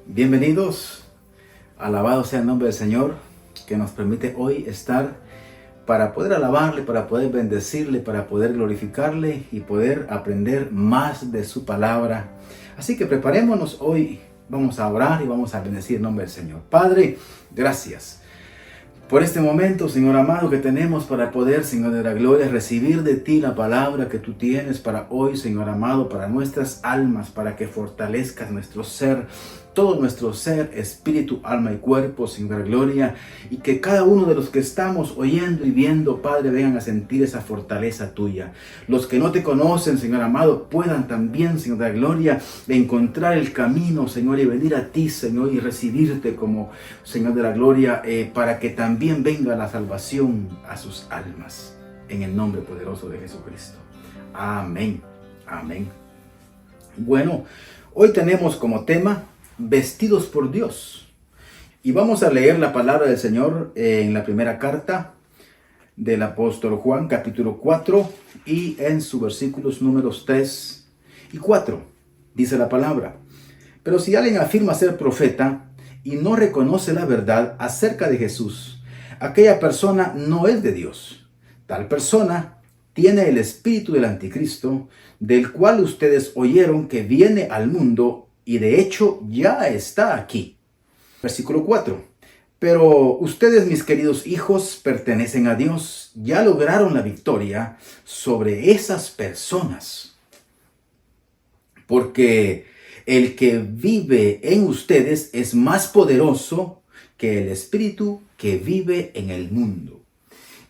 Bienvenidos, alabado sea el nombre del Señor, que nos permite hoy estar para poder alabarle, para poder bendecirle, para poder glorificarle y poder aprender más de su palabra. Así que preparémonos hoy, vamos a orar y vamos a bendecir el nombre del Señor. Padre, gracias por este momento, Señor amado, que tenemos para poder, Señor de la gloria, recibir de ti la palabra que tú tienes para hoy, Señor amado, para nuestras almas, para que fortalezcas nuestro ser, todo nuestro ser, espíritu, alma y cuerpo, Señor de la gloria, y que cada uno de los que estamos oyendo y viendo, Padre, vengan a sentir esa fortaleza tuya. Los que no te conocen, Señor amado, puedan también, Señor de la gloria, encontrar el camino, Señor, y venir a ti, Señor, y recibirte como Señor de la gloria, para que también venga la salvación a sus almas. En el nombre poderoso de Jesucristo. Amén. Amén. Bueno, hoy tenemos como tema vestidos por Dios. Y vamos a leer la palabra del Señor en la primera carta del apóstol Juan, capítulo 4, y en sus versículos números 3 y 4. Dice la palabra: pero si alguien afirma ser profeta y no reconoce la verdad acerca de Jesús, aquella persona no es de Dios. Tal persona tiene el espíritu del anticristo, del cual ustedes oyeron que viene al mundo, y de hecho ya está aquí. Versículo 4. Pero ustedes, mis queridos hijos, pertenecen a Dios, ya lograron la victoria sobre esas personas. Porque el que vive en ustedes es más poderoso que el espíritu que vive en el mundo.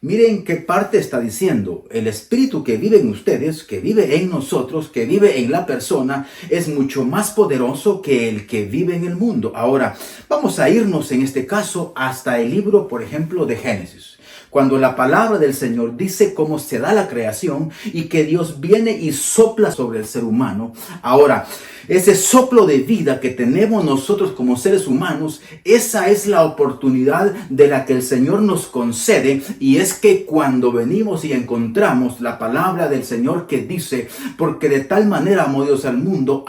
Miren qué parte está diciendo. El espíritu que vive en ustedes, que vive en nosotros, que vive en la persona, es mucho más poderoso que el que vive en el mundo. Ahora, vamos a irnos en este caso hasta el libro, por ejemplo, de Génesis. Cuando la palabra del Señor dice cómo se da la creación y que Dios viene y sopla sobre el ser humano. Ahora, ese soplo de vida que tenemos nosotros como seres humanos, esa es la oportunidad de la que el Señor nos concede. Y es que cuando venimos y encontramos la palabra del Señor que dice, porque de tal manera amó Dios al mundo,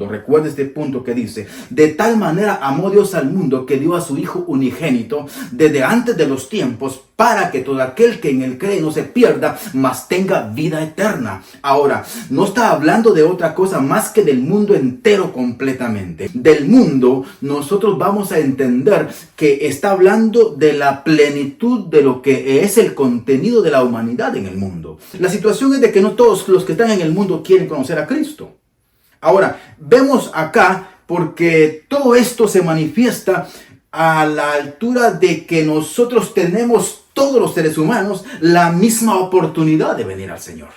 recuerda este punto que dice, de tal manera amó Dios al mundo que dio a su Hijo unigénito desde antes de los tiempos, para que todo aquel que en él cree no se pierda, mas tenga vida eterna. Ahora, no está hablando de otra cosa más que del mundo entero completamente. Del mundo, nosotros vamos a entender que está hablando de la plenitud de lo que es el contenido de la humanidad en el mundo. La situación es de que no todos los que están en el mundo quieren conocer a Cristo. Ahora, vemos acá porque todo esto se manifiesta a la altura de que nosotros tenemos, todos los seres humanos, la misma oportunidad de venir al Señor,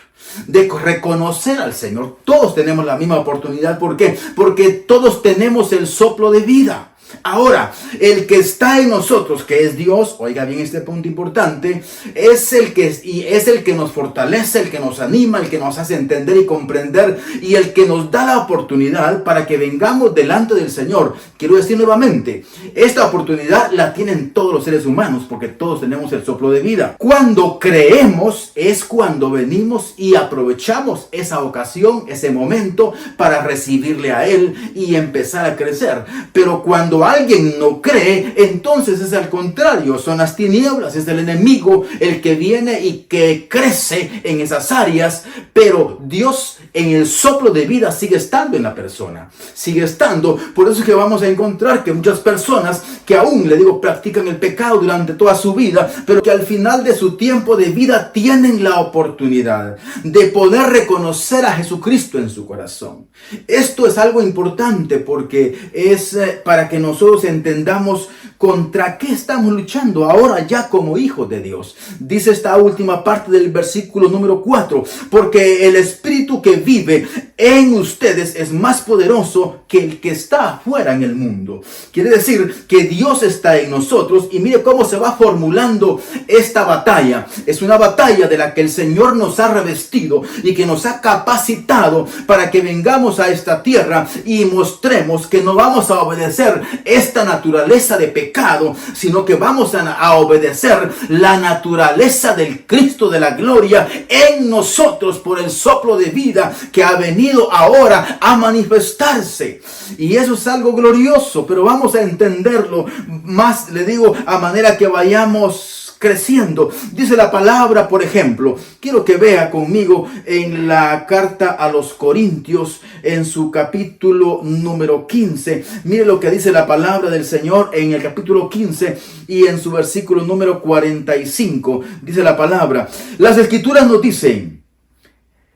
de reconocer al Señor. Todos tenemos la misma oportunidad. ¿Por qué? Porque todos tenemos el soplo de vida. Ahora, el que está en nosotros, que es Dios, oiga bien este punto importante, es el que nos fortalece, el que nos anima, el que nos hace entender y comprender, y el que nos da la oportunidad para que vengamos delante del Señor. Quiero decir nuevamente, esta oportunidad la tienen todos los seres humanos, porque todos tenemos el soplo de vida. Cuando creemos es cuando venimos y aprovechamos esa ocasión, ese momento, para recibirle a Él y empezar a crecer. Pero cuando alguien no cree, entonces es al contrario, son las tinieblas, es el enemigo el que viene y que crece en esas áreas, pero Dios en el soplo de vida sigue estando en la persona, sigue estando. Por eso es que vamos a encontrar que muchas personas que aún, practican el pecado durante toda su vida, pero que al final de su tiempo de vida tienen la oportunidad de poder reconocer a Jesucristo en su corazón. Esto es algo importante porque es para que nosotros entendamos contra qué estamos luchando ahora ya como hijos de Dios. Dice esta última parte del versículo número 4, porque el espíritu que vive en ustedes es más poderoso que el que está afuera en el mundo. Quiere decir que Dios está en nosotros, y mire cómo se va formulando esta batalla. Es una batalla de la que el Señor nos ha revestido y que nos ha capacitado para que vengamos a esta tierra y mostremos que no vamos a obedecer esta naturaleza de pecado pecado, sino que vamos a obedecer la naturaleza del Cristo de la gloria en nosotros por el soplo de vida que ha venido ahora a manifestarse. Y eso es algo glorioso, pero vamos a entenderlo más, le digo, a manera que vayamos creciendo. Dice la palabra, por ejemplo, quiero que vea conmigo en la carta a los Corintios, en su capítulo número 15. Mire lo que dice la palabra del Señor en el capítulo 15 y en su versículo número 45. Dice la palabra: las Escrituras nos dicen,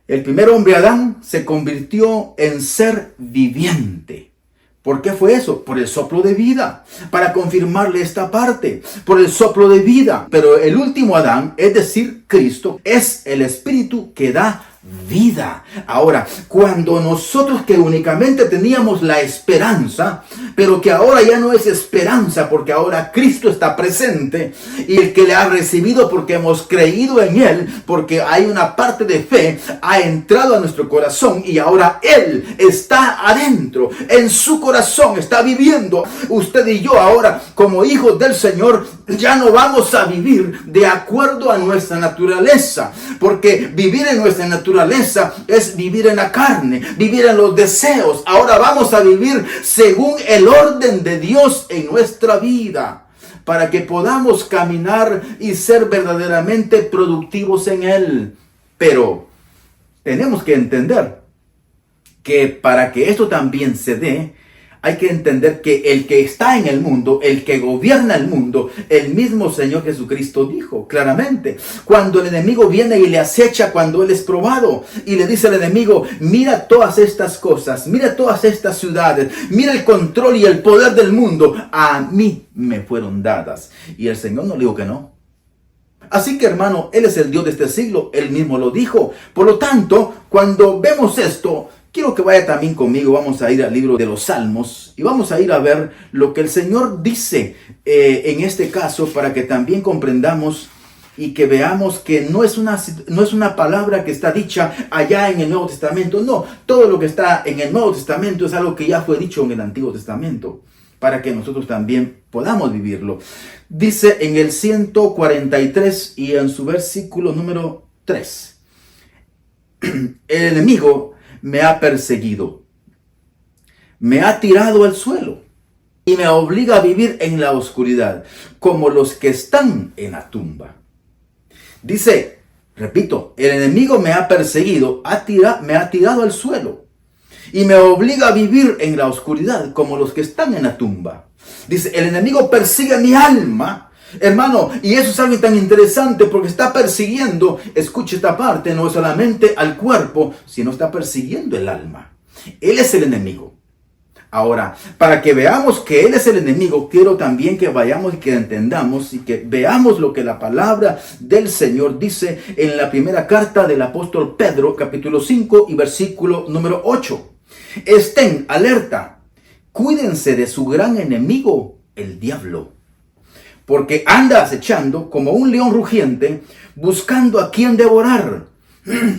el primer hombre Adán se convirtió en ser viviente. ¿Por qué fue eso? Por el soplo de vida. Para confirmarle esta parte. Por el soplo de vida. Pero el último Adán, es decir, Cristo, es el Espíritu que da vida. Ahora, cuando nosotros que únicamente teníamos la esperanza, pero que ahora ya no es esperanza porque ahora Cristo está presente, y el que le ha recibido porque hemos creído en Él, porque hay una parte de fe, ha entrado a nuestro corazón y ahora Él está adentro, en su corazón está viviendo. Usted y yo ahora, como hijos del Señor, ya no vamos a vivir de acuerdo a nuestra naturaleza, porque vivir en nuestra naturaleza es vivir en la carne, vivir en los deseos. Ahora vamos a vivir según el orden de Dios en nuestra vida, para que podamos caminar y ser verdaderamente productivos en Él. Pero tenemos que entender que para que esto también se dé, hay que entender que el que está en el mundo, el que gobierna el mundo, el mismo Señor Jesucristo dijo claramente, cuando el enemigo viene y le acecha, cuando Él es probado, y le dice al enemigo: mira todas estas cosas, mira todas estas ciudades, mira el control y el poder del mundo, a mí me fueron dadas. Y el Señor no le dijo que no. Así que, hermano, Él es el Dios de este siglo, Él mismo lo dijo. Por lo tanto, cuando vemos esto, quiero que vaya también conmigo. Vamos a ir al libro de los Salmos y vamos a ir a ver lo que el Señor dice en este caso, para que también comprendamos y que veamos que no es una palabra que está dicha allá en el Nuevo Testamento. No, todo lo que está en el Nuevo Testamento es algo que ya fue dicho en el Antiguo Testamento, para que nosotros también podamos vivirlo. Dice en el 143 y en su versículo número 3: el enemigo me ha perseguido, me ha tirado al suelo y me obliga a vivir en la oscuridad, como los que están en la tumba. Dice, repito, el enemigo me ha perseguido, me ha tirado al suelo y me obliga a vivir en la oscuridad, como los que están en la tumba. Dice, el enemigo persigue mi alma. Hermano, y eso es algo tan interesante, porque está persiguiendo, escuche esta parte, no solamente al cuerpo, sino está persiguiendo el alma. Él es el enemigo. Ahora, para que veamos que Él es el enemigo, quiero también que vayamos y que entendamos y que veamos lo que la palabra del Señor dice en la primera carta del apóstol Pedro, capítulo 5 y versículo número 8. Estén alerta, cuídense de su gran enemigo, el diablo, porque anda acechando como un león rugiente, buscando a quien devorar.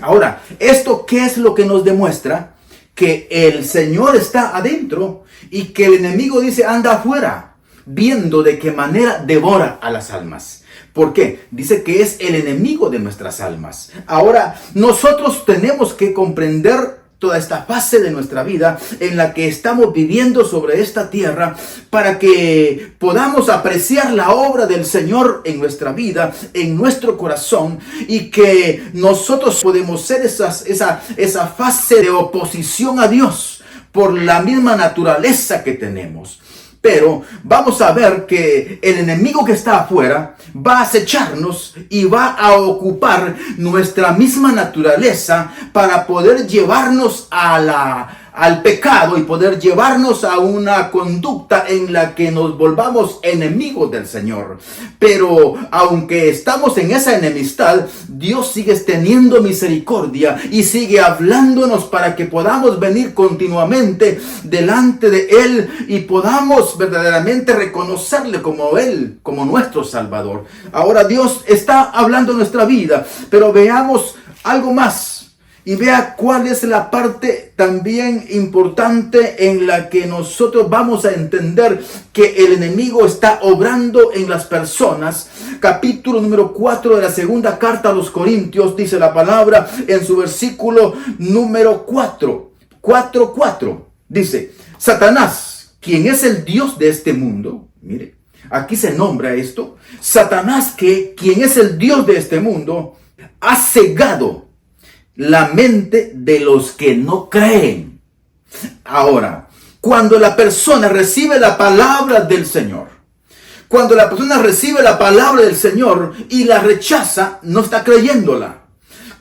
Ahora, ¿esto qué es lo que nos demuestra? Que el Señor está adentro y que el enemigo dice anda afuera, viendo de qué manera devora a las almas. ¿Por qué? Dice que es el enemigo de nuestras almas. Ahora, nosotros tenemos que comprender toda esta fase de nuestra vida en la que estamos viviendo sobre esta tierra, para que podamos apreciar la obra del Señor en nuestra vida, en nuestro corazón, y que nosotros podemos ser esa fase de oposición a Dios por la misma naturaleza que tenemos. Pero vamos a ver que el enemigo que está afuera va a acecharnos y va a ocupar nuestra misma naturaleza para poder llevarnos al pecado y poder llevarnos a una conducta en la que nos volvamos enemigos del Señor. Pero aunque estamos en esa enemistad, Dios sigue teniendo misericordia y sigue hablándonos para que podamos venir continuamente delante de Él y podamos verdaderamente reconocerle como Él, como nuestro Salvador. Ahora Dios está hablando en nuestra vida, pero veamos algo más Y vea cuál es la parte también importante en la que nosotros vamos a entender que el enemigo está obrando en las personas. Capítulo número 4 de la segunda carta a los Corintios, dice la palabra en su versículo número 4. Dice, Satanás, quien es el Dios de este mundo. Mire, aquí se nombra esto. Satanás, quien es el Dios de este mundo, ha cegado la mente de los que no creen. Ahora, cuando la persona recibe la palabra del Señor, cuando la persona recibe la palabra del Señor y la rechaza, no está creyéndola.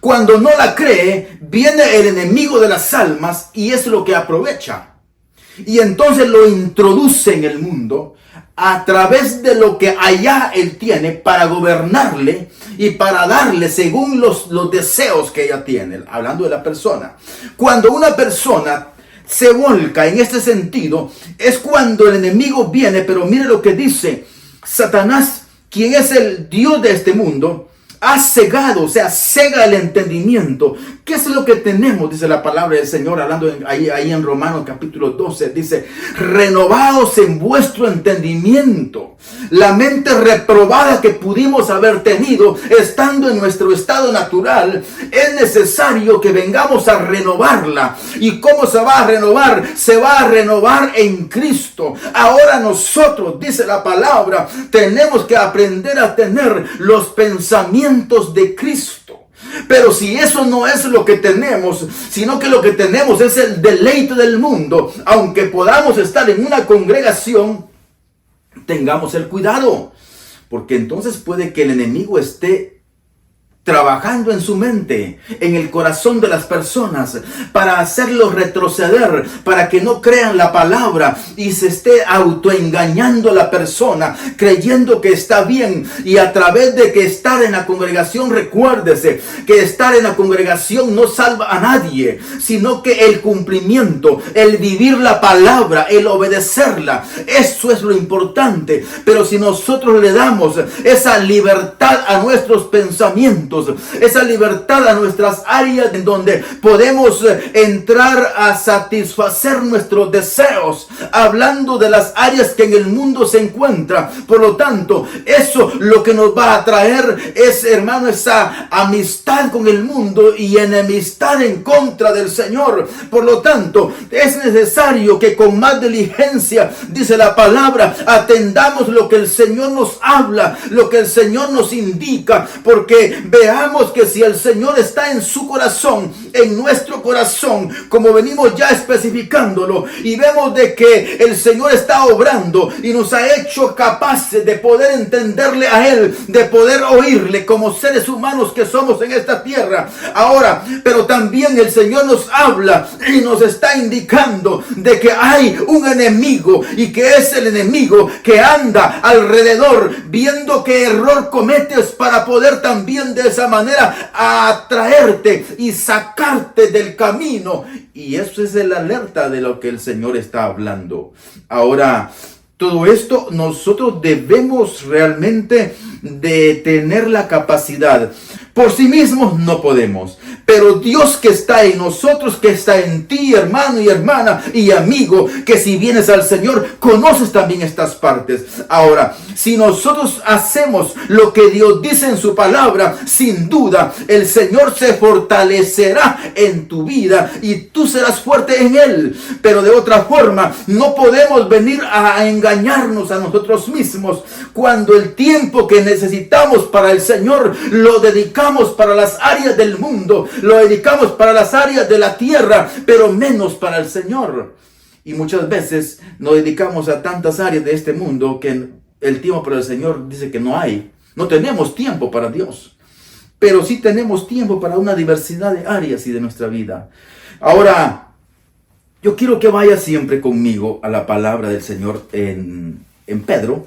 Cuando no la cree, viene el enemigo de las almas y es lo que aprovecha. Y entonces lo introduce en el mundo a través de lo que allá él tiene para gobernarle y para darle según los deseos que ella tiene, hablando de la persona. Cuando una persona se volca en este sentido, es cuando el enemigo viene, pero mire lo que dice, Satanás, quien es el Dios de este mundo, ha cegado, o sea, cega el entendimiento. ¿Qué es lo que tenemos? Dice la palabra del Señor, hablando ahí en Romanos capítulo 12, dice, renovaos en vuestro entendimiento. La mente reprobada que pudimos haber tenido estando en nuestro estado natural, es necesario que vengamos a renovarla. ¿Y cómo se va a renovar? Se va a renovar en Cristo. Ahora nosotros, dice la palabra, tenemos que aprender a tener los pensamientos de Cristo. Pero si eso no es lo que tenemos, sino que lo que tenemos es el deleite del mundo, aunque podamos estar en una congregación, tengamos el cuidado, porque entonces puede que el enemigo esté trabajando en su mente, en el corazón de las personas, para hacerlos retroceder, para que no crean la palabra y se esté autoengañando a la persona, creyendo que está bien. Y a través de que estar en la congregación, recuérdese que estar en la congregación no salva a nadie, sino que el cumplimiento, el vivir la palabra, el obedecerla, eso es lo importante. Pero si nosotros le damos esa libertad a nuestros pensamientos, esa libertad a nuestras áreas en donde podemos entrar a satisfacer nuestros deseos, hablando de las áreas que en el mundo se encuentran. Por lo tanto, eso lo que nos va a traer es, hermano, esa amistad con el mundo y enemistad en contra del Señor. Por lo tanto, es necesario que con más diligencia, dice la palabra, atendamos lo que el Señor nos habla, lo que el Señor nos indica, porque veamos que si el Señor está en su corazón, en nuestro corazón, como venimos ya especificándolo, y vemos de que el Señor está obrando y nos ha hecho capaces de poder entenderle a Él, de poder oírle como seres humanos que somos en esta tierra. Ahora, pero también el Señor nos habla y nos está indicando de que hay un enemigo, y que es el enemigo que anda alrededor viendo qué error cometes para poder también de esa manera atraerte y sacarte del camino. Y eso es la alerta de lo que el Señor está hablando. Ahora, todo esto nosotros debemos realmente de tener la capacidad. Por sí mismos no podemos, pero Dios que está en nosotros, que está en ti, hermano y hermana y amigo, que si vienes al Señor, conoces también estas partes. Ahora, si nosotros hacemos lo que Dios dice en su palabra, sin duda, el Señor se fortalecerá en tu vida y tú serás fuerte en Él. Pero de otra forma, no podemos venir a engañarnos a nosotros mismos cuando el tiempo que necesitamos para el Señor lo dedicamos para las áreas del mundo, lo dedicamos para las áreas de la tierra, pero menos para el Señor. Y muchas veces nos dedicamos a tantas áreas de este mundo que el tiempo para el Señor dice que no hay. No tenemos tiempo para Dios, pero sí tenemos tiempo para una diversidad de áreas y de nuestra vida. Ahora, yo quiero que vaya siempre conmigo a la palabra del Señor en Pedro,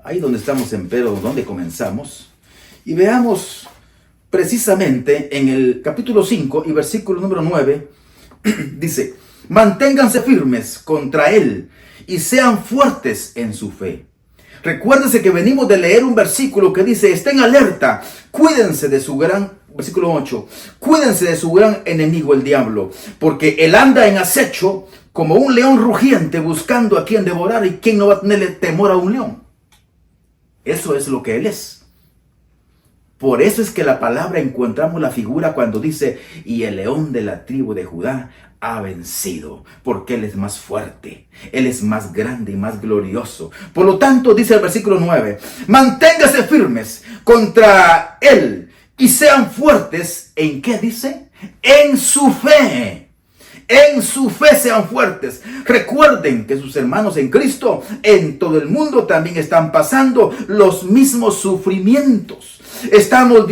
ahí donde estamos en Pedro, donde comenzamos. Y veamos precisamente en el capítulo 5 y versículo número 9, dice, manténganse firmes contra él y sean fuertes en su fe. Recuérdense que venimos de leer un versículo que dice, estén alerta, cuídense de su gran Versículo 8. Cuídense de su gran enemigo, el diablo, porque él anda en acecho como un león rugiente buscando a quien devorar. ¿Y quién no va a tenerle temor a un león? Eso es lo que él es. Por eso es que la palabra encontramos la figura cuando dice, y el león de la tribu de Judá ha vencido, porque él es más fuerte, él es más grande y más glorioso. Por lo tanto, dice el versículo 9, manténgase firmes contra él y sean fuertes. ¿En qué dice? En su fe. En su fe sean fuertes. Recuerden que sus hermanos en Cristo en todo el mundo también están pasando los mismos sufrimientos. Estamos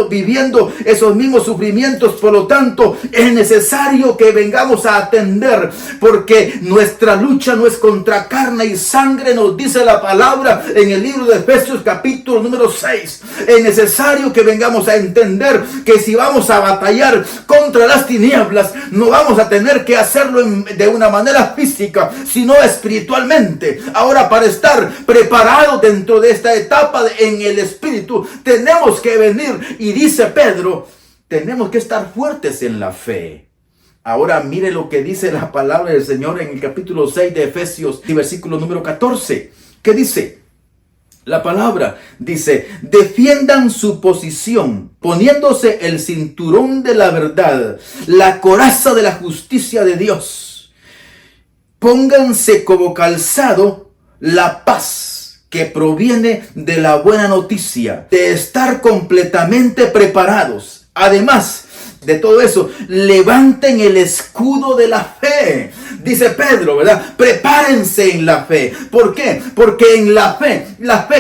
viviendo esos mismos sufrimientos, por lo tanto es necesario que vengamos a atender, porque nuestra lucha no es contra carne y sangre, nos dice la palabra en el libro de Efesios capítulo número 6. Es necesario que vengamos a entender que si vamos a batallar contra las tinieblas, no vamos a tener que hacerlo de una manera física, sino espiritualmente. Ahora, para estar preparados dentro de esta etapa en el espíritu, tenemos que venir, y dice Pedro, tenemos que estar fuertes en la fe. Ahora mire lo que dice la palabra del Señor en el capítulo 6 de Efesios y versículo número 14. ¿Qué dice? La palabra dice, defiendan su posición, poniéndose el cinturón de la verdad, la coraza de la justicia de Dios. Pónganse como calzado la paz que proviene de la buena noticia, de estar completamente preparados. Además de todo eso, levanten el escudo de la fe. Dice Pedro, ¿verdad? Prepárense en la fe. ¿Por qué? Porque en la fe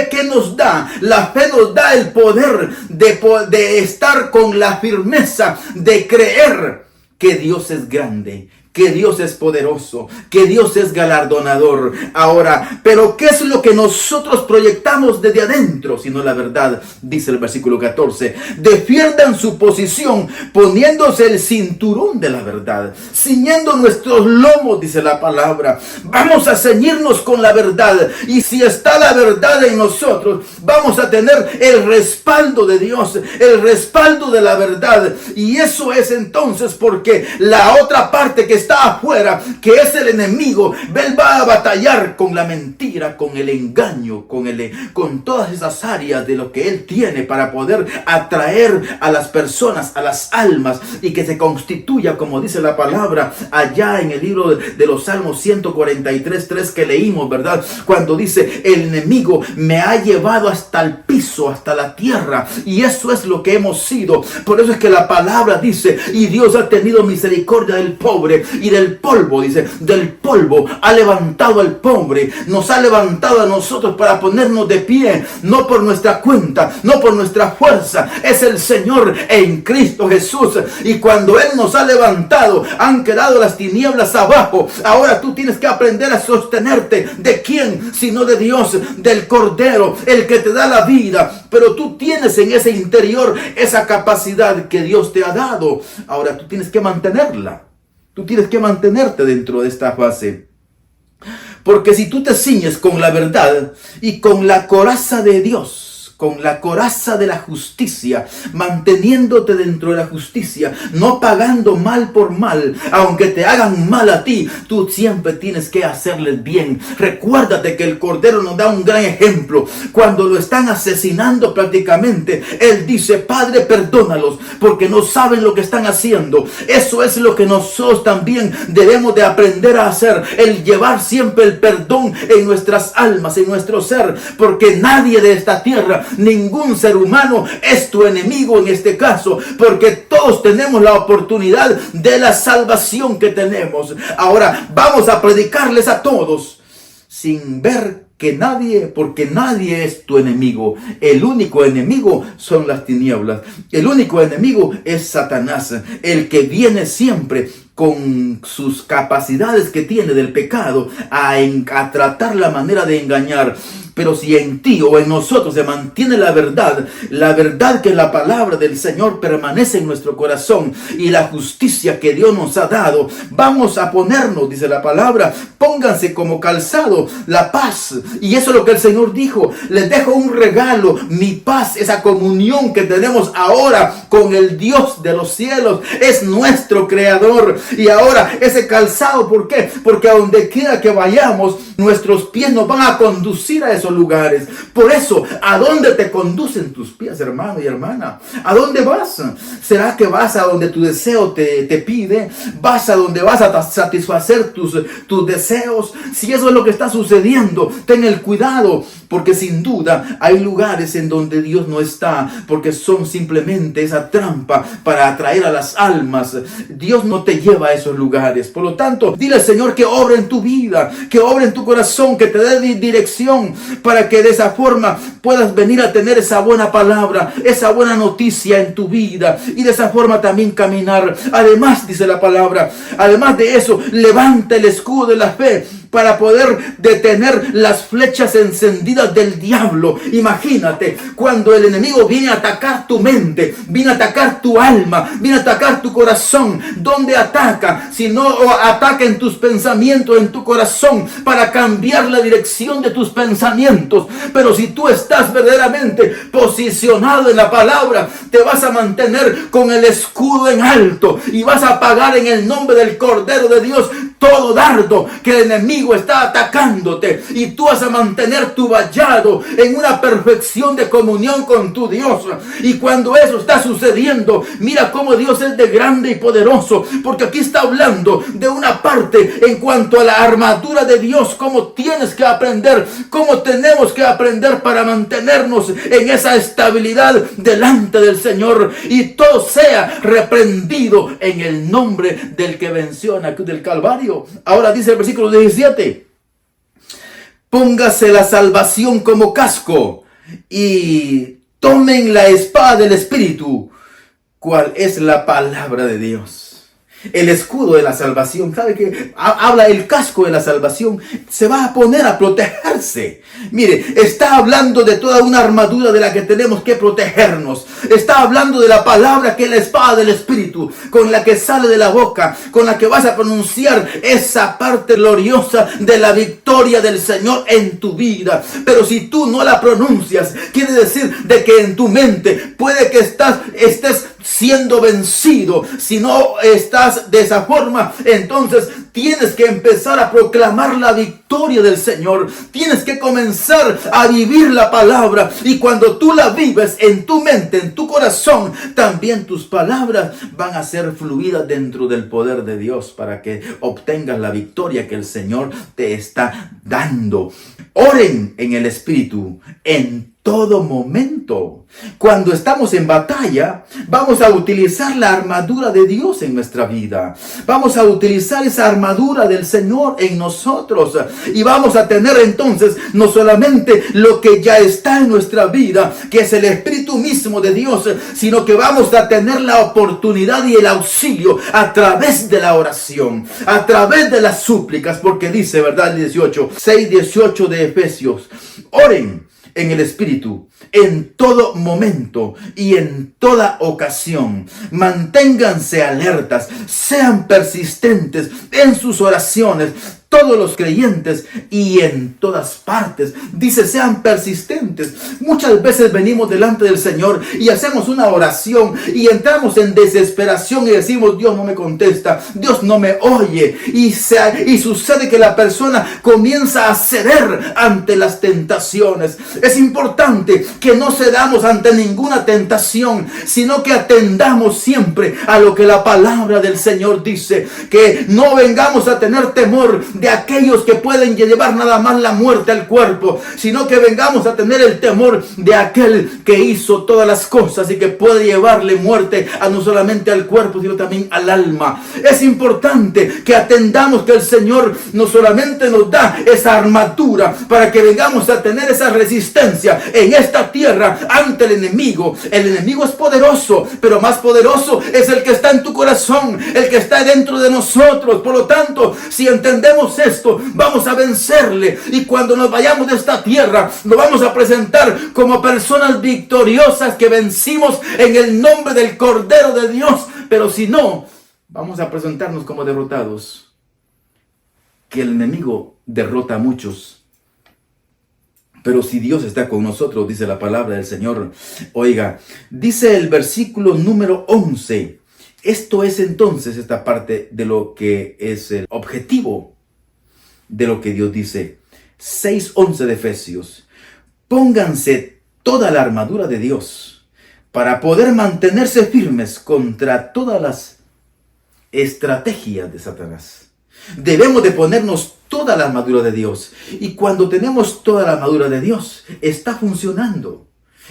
¿qué nos da? La fe nos da el poder de estar con la firmeza de creer que Dios es grande, que Dios es poderoso, que Dios es galardonador. Ahora, pero ¿qué es lo que nosotros proyectamos desde adentro? Sino la verdad, dice el versículo 14. Defiendan su posición poniéndose el cinturón de la verdad, ciñendo nuestros lomos, dice la palabra. Vamos a ceñirnos con la verdad, y si está la verdad en nosotros, vamos a tener el respaldo de Dios, el respaldo de la verdad. Y eso es entonces porque la otra parte que está afuera, que es el enemigo, él va a batallar con la mentira, con el engaño, con todas esas áreas de lo que él tiene para poder atraer a las personas, a las almas, y que se constituya, como dice la palabra allá en el libro de los Salmos 143:3 que leímos, ¿verdad? Cuando dice, el enemigo me ha llevado hasta el piso, hasta la tierra, y eso es lo que hemos sido. Por eso es que la palabra dice, y Dios ha tenido misericordia del pobre, y del polvo, dice, del polvo ha levantado al pobre, nos ha levantado a nosotros para ponernos de pie, no por nuestra cuenta, no por nuestra fuerza, es el Señor en Cristo Jesús. Y cuando Él nos ha levantado, han quedado las tinieblas abajo. Ahora tú tienes que aprender a sostenerte. ¿De quién? Sino de Dios, del Cordero, el que te da la vida. Pero tú tienes en ese interior esa capacidad que Dios te ha dado. Ahora tú tienes que mantenerla. Tú tienes que mantenerte dentro de esta fase. Porque si tú te ciñes con la verdad y con la coraza de Dios, con la coraza de la justicia, manteniéndote dentro de la justicia, no pagando mal por mal, aunque te hagan mal a ti, tú siempre tienes que hacerles bien. Recuérdate que el Cordero nos da un gran ejemplo. Cuando lo están asesinando prácticamente, Él dice, Padre, perdónalos, porque no saben lo que están haciendo. Eso es lo que nosotros también debemos de aprender a hacer, el llevar siempre el perdón en nuestras almas, en nuestro ser, porque nadie de esta tierra, ningún ser humano es tu enemigo en este caso, porque todos tenemos la oportunidad de la salvación que tenemos. Ahora vamos a predicarles a todos sin ver que nadie, porque nadie es tu enemigo. El único enemigo son las tinieblas. El único enemigo es Satanás, el que viene siempre con sus capacidades que tiene del pecado a tratar la manera de engañar. Pero si en ti o en nosotros se mantiene la verdad que es la palabra del Señor permanece en nuestro corazón y la justicia que Dios nos ha dado, vamos a ponernos, dice la palabra, pónganse como calzado la paz. Y eso es lo que el Señor dijo: les dejo un regalo, mi paz. Esa comunión que tenemos ahora con el Dios de los cielos, es nuestro creador. Y ahora ese calzado, ¿por qué? Porque a donde quiera que vayamos, nuestros pies nos van a conducir a esos lugares. Por eso, ¿a dónde te conducen tus pies, hermano y hermana? ¿A dónde vas? ¿Será que vas a donde tu deseo te pide? ¿Vas a donde vas a satisfacer tus deseos? Si eso es lo que está sucediendo, ten el cuidado, porque sin duda hay lugares en donde Dios no está, porque son simplemente esa trampa para atraer a las almas. Dios no te lleva a esos lugares. Por lo tanto, dile al Señor que obre en tu vida, que obre en tu corazón, que te dé dirección, para que de esa forma puedas venir a tener esa buena palabra, esa buena noticia en tu vida, y de esa forma también caminar. Además, dice la palabra, además de eso, levanta el escudo de la fe para poder detener las flechas encendidas del diablo. Imagínate, cuando el enemigo viene a atacar tu mente, viene a atacar tu alma, viene a atacar tu corazón. ¿Dónde ataca? Si no ataca en tus pensamientos, en tu corazón, para cambiar la dirección de tus pensamientos. Pero si tú estás verdaderamente posicionado en la palabra, te vas a mantener con el escudo en alto y vas a apagar en el nombre del Cordero de Dios todo dardo que el enemigo está atacándote, y tú vas a mantener tu vallado en una perfección de comunión con tu Dios. Y cuando eso está sucediendo, mira cómo Dios es de grande y poderoso, porque aquí está hablando de una parte en cuanto a la armadura de Dios, cómo tienes que aprender, cómo tenemos que aprender para mantenernos en esa estabilidad delante del Señor, y todo sea reprendido en el nombre del que venció en la cruz del Calvario. Ahora dice el versículo 17: póngase la salvación como casco y tomen la espada del Espíritu, cuál es la palabra de Dios. El escudo de la salvación, ¿sabe qué? Habla el casco de la salvación, se va a poner a protegerse. Mire, está hablando de toda una armadura de la que tenemos que protegernos. Está hablando de la palabra que es la espada del Espíritu, con la que sale de la boca, con la que vas a pronunciar esa parte gloriosa de la victoria del Señor en tu vida. Pero si tú no la pronuncias, quiere decir de que en tu mente puede que estés siendo vencido. Si no estás de esa forma, entonces tienes que empezar a proclamar la victoria del Señor. Tienes que comenzar a vivir la palabra, y cuando tú la vives en tu mente, en tu corazón, también tus palabras van a ser fluidas dentro del poder de Dios, para que obtengas la victoria que el Señor te está dando. Oren en el Espíritu en todo momento. Cuando estamos en batalla, vamos a utilizar la armadura de Dios en nuestra vida. Vamos a utilizar esa armadura del Señor en nosotros, y vamos a tener entonces no solamente lo que ya está en nuestra vida, que es el Espíritu mismo de Dios, sino que vamos a tener la oportunidad y el auxilio a través de la oración, a través de las súplicas, porque dice, ¿verdad? 6:18 de Efesios: oren en el Espíritu en todo momento y en toda ocasión. Manténganse alertas, sean persistentes en sus oraciones, todos los creyentes, y en todas partes. Dice, sean persistentes. Muchas veces venimos delante del Señor y hacemos una oración y entramos en desesperación y decimos, Dios no me contesta, Dios no me oye, y sucede que la persona comienza a ceder ante las tentaciones. Es importante que no cedamos ante ninguna tentación, sino que atendamos siempre a lo que la palabra del Señor dice, que no vengamos a tener temor de aquellos que pueden llevar nada más la muerte al cuerpo, sino que vengamos a tener el temor de aquel que hizo todas las cosas y que puede llevarle muerte a no solamente al cuerpo, sino también al alma. Es importante que atendamos que el Señor no solamente nos da esa armadura para que vengamos a tener esa resistencia en esta tierra ante el enemigo. El enemigo es poderoso, pero más poderoso es el que está en tu corazón, el que está dentro de nosotros. Por lo tanto, si entendemos hacemos esto, vamos a vencerle. Y cuando nos vayamos de esta tierra, nos vamos a presentar como personas victoriosas que vencimos en el nombre del Cordero de Dios. Pero si no, vamos a presentarnos como derrotados. Que el enemigo derrota a muchos. Pero si Dios está con nosotros, dice la palabra del Señor. Oiga, dice el versículo número 11. Esto es entonces esta parte de lo que es el objetivo de lo que Dios dice. 6:11 de Efesios. Pónganse toda la armadura de Dios para poder mantenerse firmes contra todas las estrategias de Satanás. Debemos de ponernos toda la armadura de Dios. Y cuando tenemos toda la armadura de Dios, está funcionando.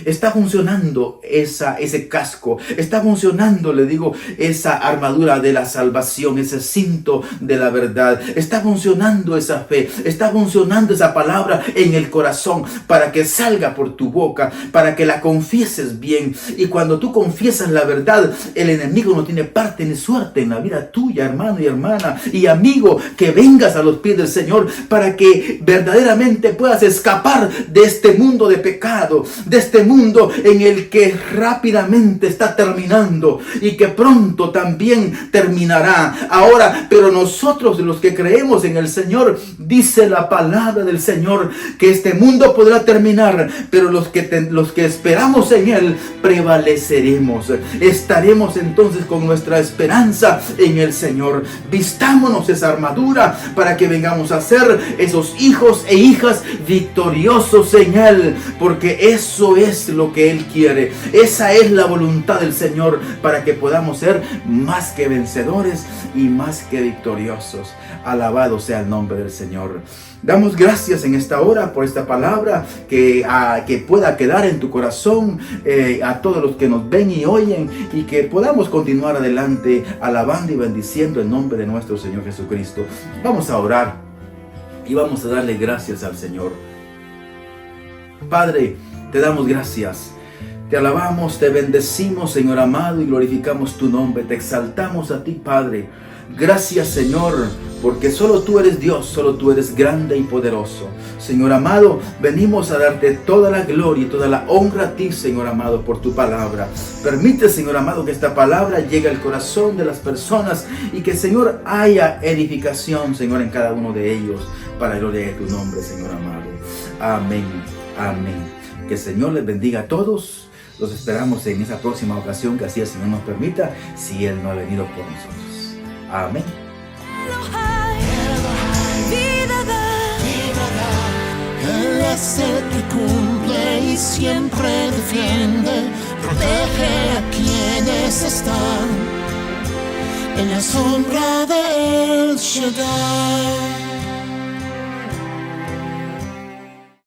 Está funcionando ese casco. Está funcionando, le digo, esa armadura de la salvación, ese cinto de la verdad. Está funcionando esa fe. Está funcionando esa palabra en el corazón para que salga por tu boca, para que la confieses bien. Y cuando tú confiesas la verdad, el enemigo no tiene parte ni suerte en la vida tuya, hermano y hermana y amigo, que vengas a los pies del Señor para que verdaderamente puedas escapar de este mundo de pecado, de este mundo en el que rápidamente está terminando y que pronto también terminará. Ahora, pero nosotros los que creemos en el Señor, dice la palabra del Señor, que este mundo podrá terminar, pero los que esperamos en Él prevaleceremos. Estaremos entonces con nuestra esperanza en el Señor. Vistámonos esa armadura para que vengamos a ser esos hijos e hijas victoriosos en Él, porque eso es lo que Él quiere. Esa es la voluntad del Señor, para que podamos ser más que vencedores y más que victoriosos. Alabado sea el nombre del Señor. Damos gracias en esta hora por esta palabra que pueda quedar en tu corazón, a todos los que nos ven y oyen, y que podamos continuar adelante alabando y bendiciendo el nombre de nuestro Señor Jesucristo. Vamos a orar y vamos a darle gracias al Señor. Padre, te damos gracias, te alabamos, te bendecimos, Señor amado, y glorificamos tu nombre, te exaltamos a ti, Padre. Gracias, Señor, porque solo tú eres Dios, solo tú eres grande y poderoso. Señor amado, venimos a darte toda la gloria y toda la honra a ti, Señor amado, por tu palabra. Permite, Señor amado, que esta palabra llegue al corazón de las personas y que, Señor, haya edificación, Señor, en cada uno de ellos, para la gloria de tu nombre, Señor amado. Amén, amén. Que el Señor les bendiga a todos. Los esperamos en esa próxima ocasión, que así el Señor nos permita, si Él no ha venido por nosotros. Amén. Él es el que cumple y siempre defiende, protege a quienes están en la sombra de El Shaddai.